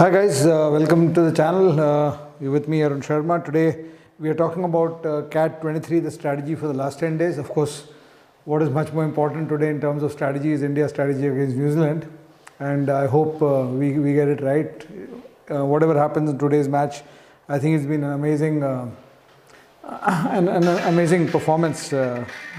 Hi guys, welcome to the channel. You're with me, Arun Sharma. Today we are talking about CAT 23, the strategy for the last 10 days. Of course, what is much more important today in terms of strategy is India's strategy against New Zealand. And I hope we get it right. Whatever happens in today's match, I think it's been an amazing performance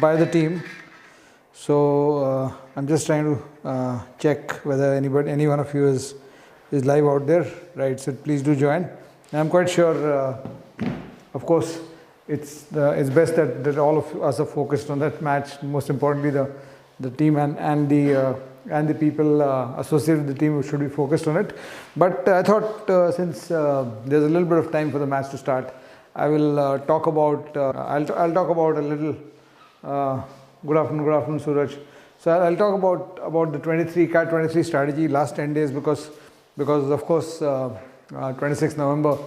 by the team. So I'm just trying to check whether any one of you is live out there, right? So please do join. I'm quite sure, of course, it's best that all of us are focused on that match. Most importantly, the team and the people associated with the team should be focused on it. But I thought since there's a little bit of time for the match to start, I will talk about. I'll talk about a little. Good afternoon, Suraj. So I'll talk about the CAT 23 strategy last 10 days because of course 26th November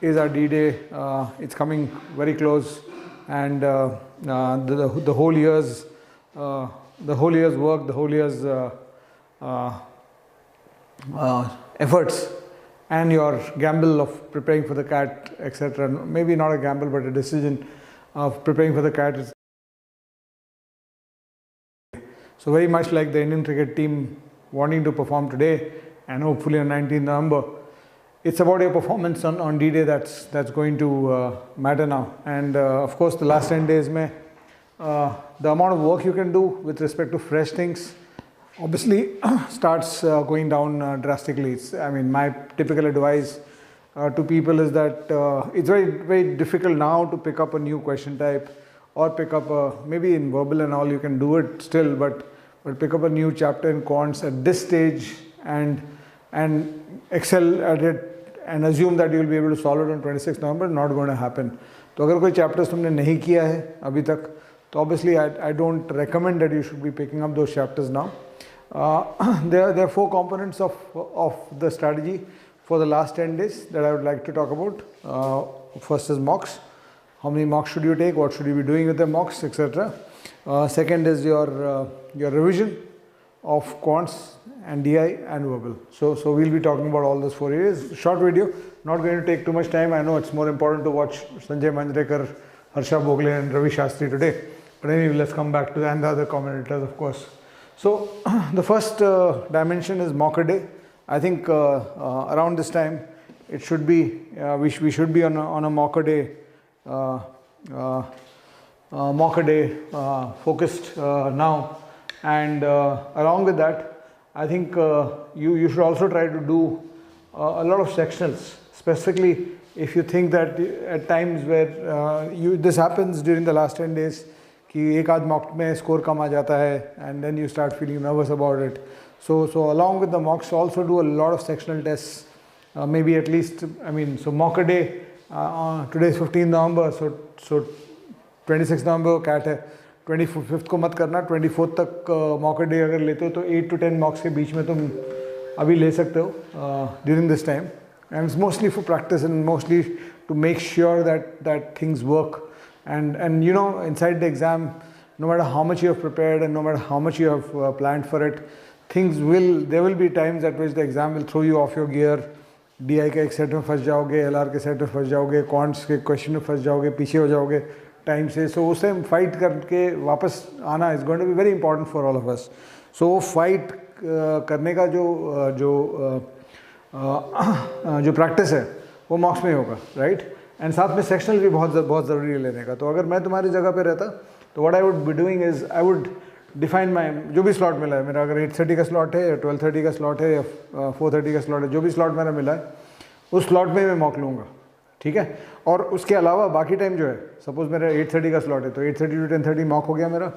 is our D-Day. It's coming very close, and the whole year's work, the whole year's efforts, and your gamble of preparing for the CAT, etc. Maybe not a gamble, but a decision of preparing for the CAT is so very much like the Indian cricket team wanting to perform today and hopefully on 19th November. It's about your performance on D-Day that's going to matter now. And of course, the last 10 days, the amount of work you can do with respect to fresh things obviously starts going down drastically. My typical advice to people is that it's very, very difficult now to pick up a new question type or pick up maybe in verbal and all you can do it still, but pick up a new chapter in quants at this stage and excel at it and assume that you will be able to solve it on 26th November, not going to happen. So if any chapters तुमने नहीं किया है अभी तक, तो obviously I don't recommend that you should be picking up those chapters now. There are 4 components of the strategy for the last 10 days that I would like to talk about. First is mocks. How many mocks should you take? What should you be doing with the mocks, etc. Second is your revision of quants and DI and verbal. So we'll be talking about all those 4 areas. Short video, not going to take too much time. I know it's more important to watch Sanjay Manjrekar, Harsha Bogle and Ravi Shastri today. But anyway, let's come back to that and the other commentators, of course. So the first dimension is mock a day. I think around this time, it should be, we should be on a mock a day focused now. And along with that, I think you should also try to do a lot of sectionals, specifically if you think that at times where this happens during the last 10 days, कि एक आध mock में score कम आ जाता है, and then you start feeling nervous about it. So along with the mocks, also do a lot of sectional tests, maybe at least, so mock a day, today is 15th November, so 26th November CAT है, 25th को मत करना, 24th तक mock a day अगर लेते हो तो 8 to 10 mocks के बीच में तुम अभी ले सकते हो during this time, and it's mostly for practice and mostly to make sure that things work, and inside the exam, no matter how much you have prepared and no matter how much you have planned for it, there will be times at which the exam will throw you off your gear. DI के एक set में फंस जाओगे, LR के set में फंस जाओगे, quants के क्वेश्चन में फंस जाओगे, पीछे हो जाओगे टाइम से. सो उस टाइम फाइट करके वापस आना is going to be very important for all of us. So वो फाइट करने का जो प्रैक्टिस है वो मॉक्स में होगा, राइट. एंड साथ में सेक्शनल भी बहुत ज़रूरी है लेने का. तो अगर मैं तुम्हारी जगह पे रहता तो what I would be doing is I would define माई जो भी स्लॉट मिला है मेरा, अगर 8:30 का स्लॉट है या 12:30 का स्लॉट है या 4:30 का स्लॉट है, जो भी स्लॉट मेरा मिला है उस स्लॉट में मैं मॉक लूँगा, ठीक है. और उसके अलावा बाकी टाइम जो है, सपोज मेरा 8:30 का स्लॉट है तो 8:30 to 10:30 मॉक हो गया मेरा,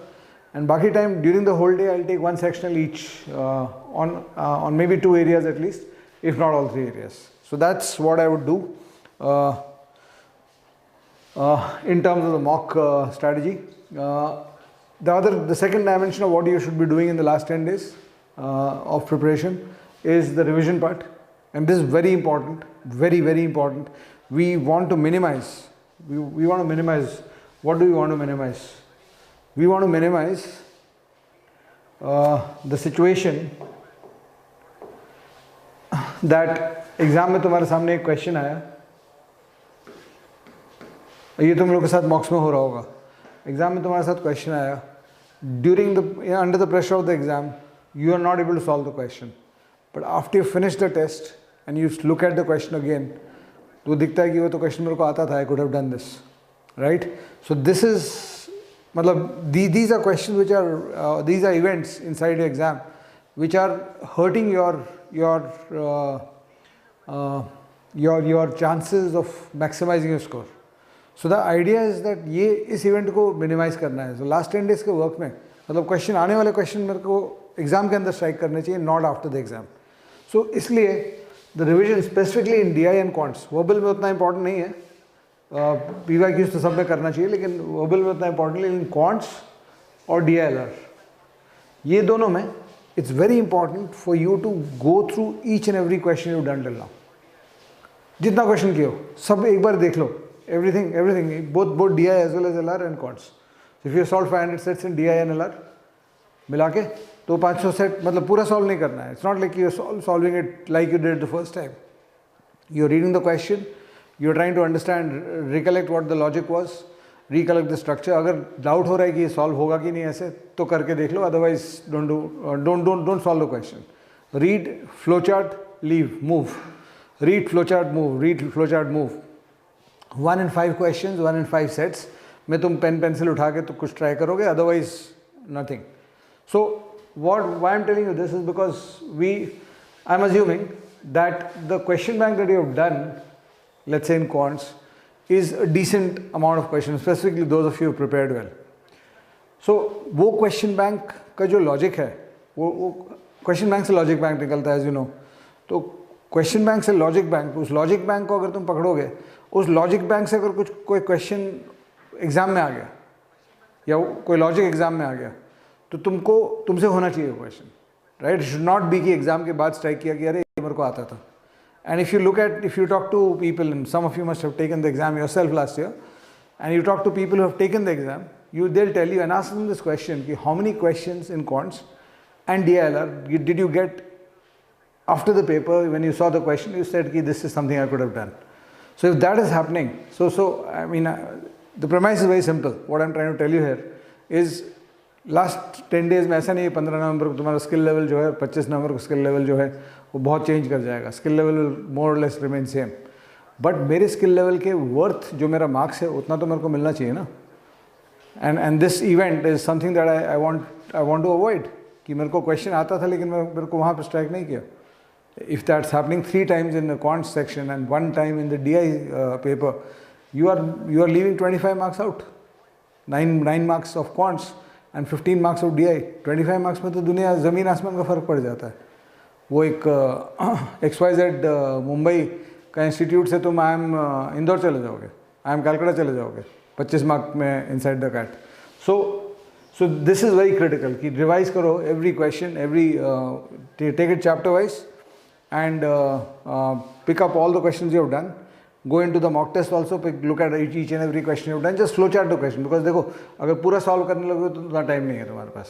एंड बाकी time during the whole day I take 1 sectional each on maybe 2 areas at least, if not all 3 areas. So that's what I would do in terms of the mock strategy. The second dimension of what you should be doing in the last 10 days of preparation is the revision part, and this is very important, very, very important. We want to minimize. We want to minimize. What do we want to minimize? We want to minimize the situation that exam में तुम्हारे सामने एक question आया, ये तुम लोग के साथ मॉक्स में हो रहा होगा, एग्जाम में तुम्हारे साथ क्वेश्चन आया, during the under the pressure of the exam you are not able to solve the question, but after you finish the test and you look at the question again, तो दिखता है कि वो तो क्वेश्चन मेरे को आता था, I could have done this, right? So this is मतलब these are questions which are these are events inside your exam which are hurting your chances of maximizing your score. So the idea is that ये इस event को minimize करना है. So last 10 days के work में मतलब question आने वाले question मेरे को exam के अंदर strike करने चाहिए, not after the exam. So इसलिए the revision specifically in DI and quants verbal में उतना important नहीं है, PYQs तो सब में करना चाहिए, लेकिन वर्बल में उतना इंपॉर्टेंट, लेकिन क्वांट्स और DILR ये दोनों में it's very important for you to go through each and every question you done till now. जितना क्वेश्चन किए हो सब एक बार देख लो, everything both DI as well as LR and quants. If you solve 500 sets in DI and LR मिला के तो 500 सेट मतलब पूरा सॉल्व नहीं करना है. It's not like you solving it like you did the first time. You are reading the question, you are trying to understand, recollect what the logic was, recollect the structure. अगर doubt हो रहा है कि ये solve होगा कि नहीं ऐसे तो करके देख लो, otherwise don't solve the question. Read flowchart, leave, move. Read flowchart, move. Read flowchart, move. 1 in 5 questions, 1 in 5 sets में तुम पेन पेंसिल उठा के तो कुछ ट्राई करोगे, otherwise nothing. So why I'm telling you this is because I'm assuming that the question bank that you have done, let's say in quants, is a decent amount of questions, specifically those of you who prepared well. So वो question bank का जो logic है, वो question bank से logic bank निकलता है, as you know. तो question bank से logic bank, उस logic bank को अगर तुम पकड़ोगे, उस logic bank से अगर कोई question exam में आ गया या कोई logic exam में आ गया तो तुमसे होना चाहिए question, right? It should not be कि exam के बाद strike किया कि अरे ये मेरे को आता था. And if you talk to people, and some of you must have taken the exam yourself last year, and you talk to people who have taken the exam, they'll tell you and ask them this question: how many questions in quants and DILR did you get after the paper? When you saw the question, you said, "This is something I could have done." So if that is happening, so I mean, the premise is very simple. What I'm trying to tell you here is, last 10 days में ऐसा नहीं है 15 नवंबर को तुम्हारा skill level जो है, 25 नवंबर को skill level जो है वो बहुत चेंज कर जाएगा. स्किल लेवल मोर और लेस रिमेन सेम, बट मेरे स्किल लेवल के वर्थ जो मेरा मार्क्स है उतना तो मेरे को मिलना चाहिए ना. And this event is something that I want to avoid कि मेरे को क्वेश्चन आता था लेकिन मेरे को वहाँ पर स्ट्राइक नहीं किया. If that's happening 3 times in the quant section and 1 time in the DI paper, you are leaving 25 marks out. 9 marks of quants and 15 marks of DI. 25 marks में तो दुनिया ज़मीन आसमान का फ़र्क पड़ जाता है. वो एक XYZ मुंबई का इंस्टीट्यूट से तुम इंदौर चले जाओगे, कलकत्ता चले जाओगे 25 मार्क में inside the CAT. So this is very critical कि रिवाइज करो every question, take it chapter wise and pick up all the questions you have done. Go into the mock test also, look at each and every question you've done, just flowchart the question, because देखो अगर पूरा solve करने लगोगे तो उतना time नहीं है तुम्हारे पास.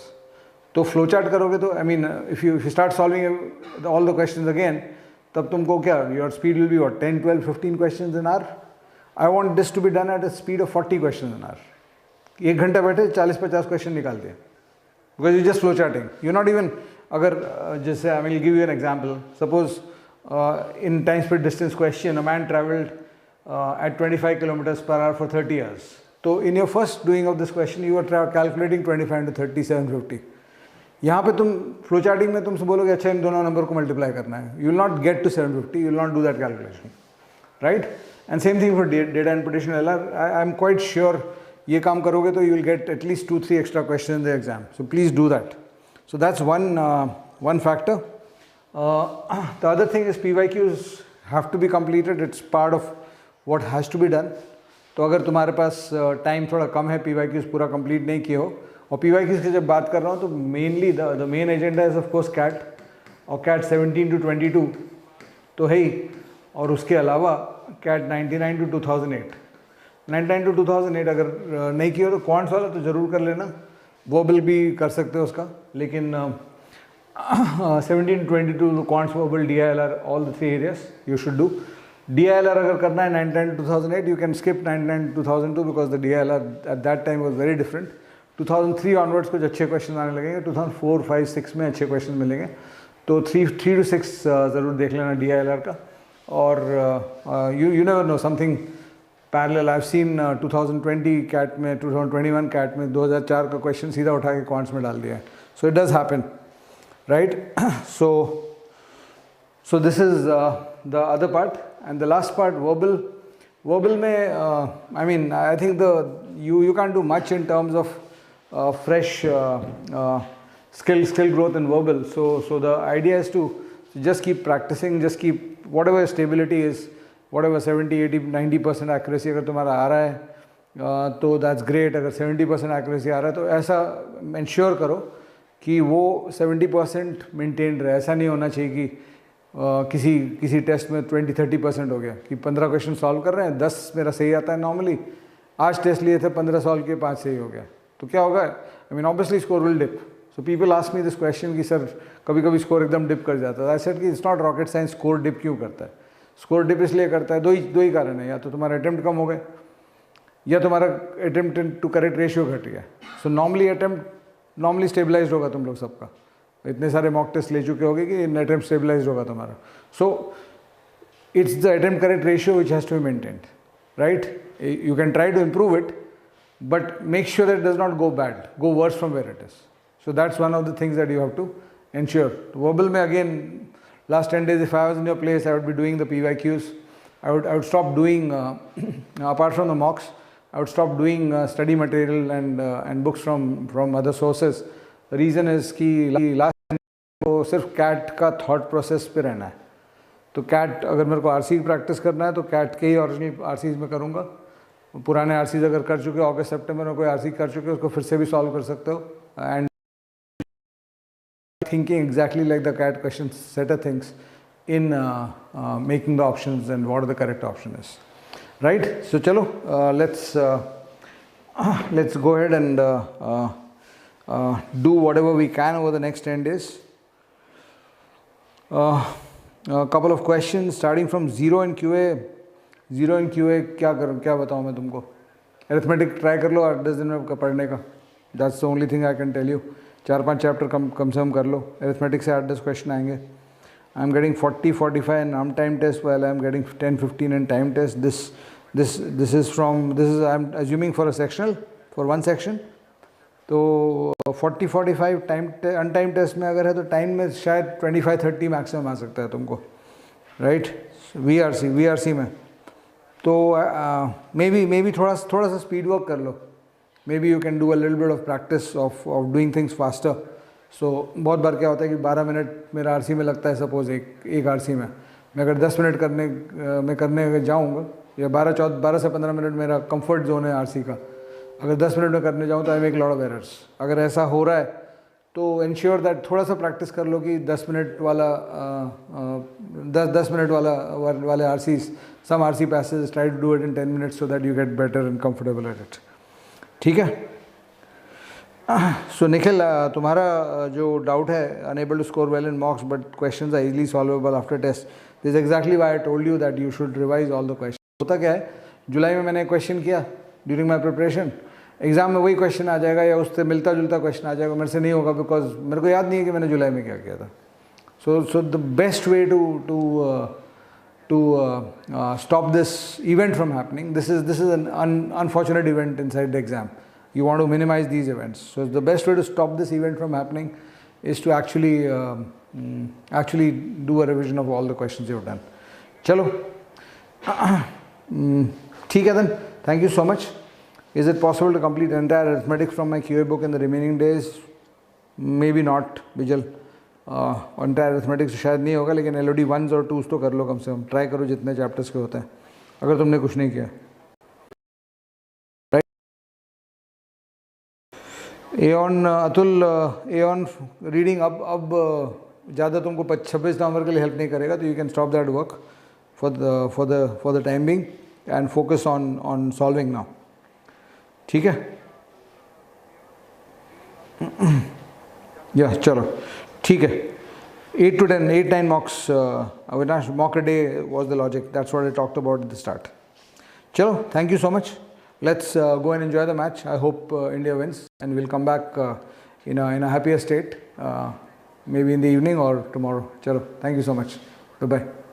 तो फ्लोचार्ट करोगे तो I mean if you start solving all the questions again, तब तुमको क्या, your speed will be what 10, 12, 15 questions in hour. I want this to be done at a speed of 40 questions in hour. 1 घंटा बैठे 40-50 question निकाल दिए, because you just flowcharting. You not even, अगर जैसे I will give you an example, suppose in time speed distance question a man traveled at 25 kilometers per hour for 30 years. So in your first doing of this question you are calculating 25 into 30, 750. यहाँ पे तुम flow charting में तुमसे बोलोगे अच्छा इन दोनों number को multiply करना है, you will not get to 750, you will not do that calculation, right? And same thing for data interpretation LR. I am quite sure ये काम करोगे तो you will get at least 2-3 extra question in the exam. So please do that. So that's one factor. The other thing is PYQs have to be completed. It's part of what has to be done. तो अगर तुम्हारे पास time थोड़ा कम है, PYQs पूरा complete नहीं किए हो, और PYQs की जब बात कर रहा हूँ तो mainly the main agenda is of course CAT, और कैट 17 to 22 तो है ही, और उसके अलावा कैट 99 to 2008. 99 to 2008 अगर नहीं किया हो तो क्वांट्स वाला तो ज़रूर कर लेना, वो बिल भी कर सकते हो उसका. लेकिन 17 to 22 the quants, verbal, DILR, all the three areas you should do. DILR अगर करना है 99 2008, you can skip 99 2002 because the DILR at that time was very different. 2003 onwards कुछ अच्छे क्वेश्चन आने लगेंगे, 2004, 5, 6 में अच्छे क्वेश्चन मिलेंगे, तो 3 to 6 ज़रूर देख लेना DILR का. और you never know, something parallel. I've seen 2020 CAT में, 2021 CAT में 2004 का क्वेश्चन सीधा उठा के क्वांट्स में डाल दिया है. So it does happen, right? So this is the other part. And the last part, verbal में I mean, I think you can't do much in terms of fresh skill growth in verbal. So the idea is to just keep practicing, just keep whatever stability is, whatever 70, 80, 90% accuracy अगर तुम्हारा आ रहा है तो that's great. अगर 70% accuracy आ रहा है तो ऐसा ensure करो कि वो 70% maintained रहे. ऐसा नहीं होना चाहिए कि किसी टेस्ट में 20-30% हो गया कि 15 क्वेश्चन सॉल्व कर रहे हैं, 10 मेरा सही आता है नॉर्मली, आज टेस्ट लिए थे 15 सॉल्व किए 5 सही हो गया, तो क्या होगा? I mean obviously score will dip. So people ask me this question कि सर कभी कभी स्कोर एकदम डिप कर जाता है. आई सेड कि it's not rocket science. Score dip क्यों करता है? स्कोर डिप इसलिए करता है, दो ही कारण है, या तो तुम्हारा अटेम्प्ट कम हो गए या तुम्हारा अटेम्प्ट टू करेक्ट रेशियो घट गया. सो नॉर्मली स्टेबलाइज होगा तुम लोग सबका, इतने सारे मॉक टेस्ट ले चुके होगे कि अटेम्प्ट स्टेबलाइज होगा तुम्हारा. So it's the attempt correct ratio which has to be maintained, right? You can try to improve it, but make sure that does not go bad, go worse from where it is. So that's one of the things that you have to ensure. Verbal में again last 10 days if I was in your place I would be doing the PYQs. I would stop doing apart from the mocks, I would stop doing study material and books from other sources. The reason is कि last को सिर्फ CAT का thought process पे रहना है. तो CAT अगर मेरे को RC प्रैक्टिस करना है तो CAT के ही ओरिजिनल RCs में करूँगा. पुराने RCs अगर कर चुके हो अगस्त सितंबर में कोई RC कर चुके हो उसको फिर से भी सॉल्व कर सकते हो. And thinking exactly like the CAT question setter thinks in making the options and what the correct option is, right? So chalo, let's go ahead and do whatever we can over the next 10 days. A couple of questions starting from zero in QA. Zero in QA क्या बताऊँ मैं तुमको? Arithmetic try कर लो 8-10 दिन में पढ़ने का. That's the only thing I can tell you. 4-5 chapter कम से कम कर लो. अरिथमेटिक से 8-10 क्वेश्चन आएंगे. I am getting 40-45 in arm time test while I am getting 10-15 in time test. This is I am assuming for a sectional, for one section. तो 40-45 time अनटाइम test में अगर है तो टाइम में शायद 25-30 मैक्सिमम आ सकता है तुमको, राइट? VRC में तो मे बी थोड़ा सा स्पीड वर्क कर लो. Maybe you can do a little bit of practice of doing things faster. So बहुत बार क्या होता है कि 12 मिनट मेरा RC में लगता है, सपोज एक RC में मैं अगर 10 मिनट करने जाऊँगा या 12 से 15 मिनट मेरा कंफर्ट जोन है RC का, अगर 10 मिनट में करने जाऊँ तो I make lot of errors. अगर ऐसा हो रहा है तो इंश्योर दैट थोड़ा सा प्रैक्टिस कर लो कि 10 मिनट वाले RCs, some RC passes, try to do it in 10 minutes so that you get better and comfortable at it. ठीक है. सो निखिल, तुम्हारा जो डाउट है unable to score well in mocks but questions are easily solvable after test, this exactly why I told you that you should revise all the question. होता क्या है, जुलाई में मैंने क्वेश्चन किया ड्यूरिंग माई प्रिपरेशन, एग्जाम में वही question आ जाएगा या उससे मिलता जुलता क्वेश्चन आ जाएगा, मेरे से नहीं होगा बिकॉज मेरे को याद नहीं है कि मैंने जुलाई में क्या किया था. So the best way to stop this event from happening. This is an unfortunate event inside the exam. You want to minimize these events. So the best way to stop this event from happening is to actually do a revision of all the questions you've done. Chalo. ठीक है then. Thank you so much. Is it possible to complete the entire arithmetic from my QA book in the remaining days? Maybe not, Bijal. Entire arithmetics शायद नहीं होगा, लेकिन LOD 1s और 2s तो कर लो कम से कम. ट्राई करो जितने चैप्टर्स के होते हैं अगर तुमने कुछ नहीं किया. एऑन अतुल, एऑन रीडिंग अब ज़्यादा तुमको 26 नवंबर के लिए हेल्प नहीं करेगा, तो you can stop that work for the time being and focus on solving now. ठीक है. या चलो ठीक है, 8 to 10, 8, 9 mocks, Avinash, mock a day was the logic. That's what I talked about at the start. Chalo, thank you so much. Let's go and enjoy the match. I hope India wins and we'll come back in a happier state, maybe in the evening or tomorrow. Chalo, thank you so much. Bye-bye.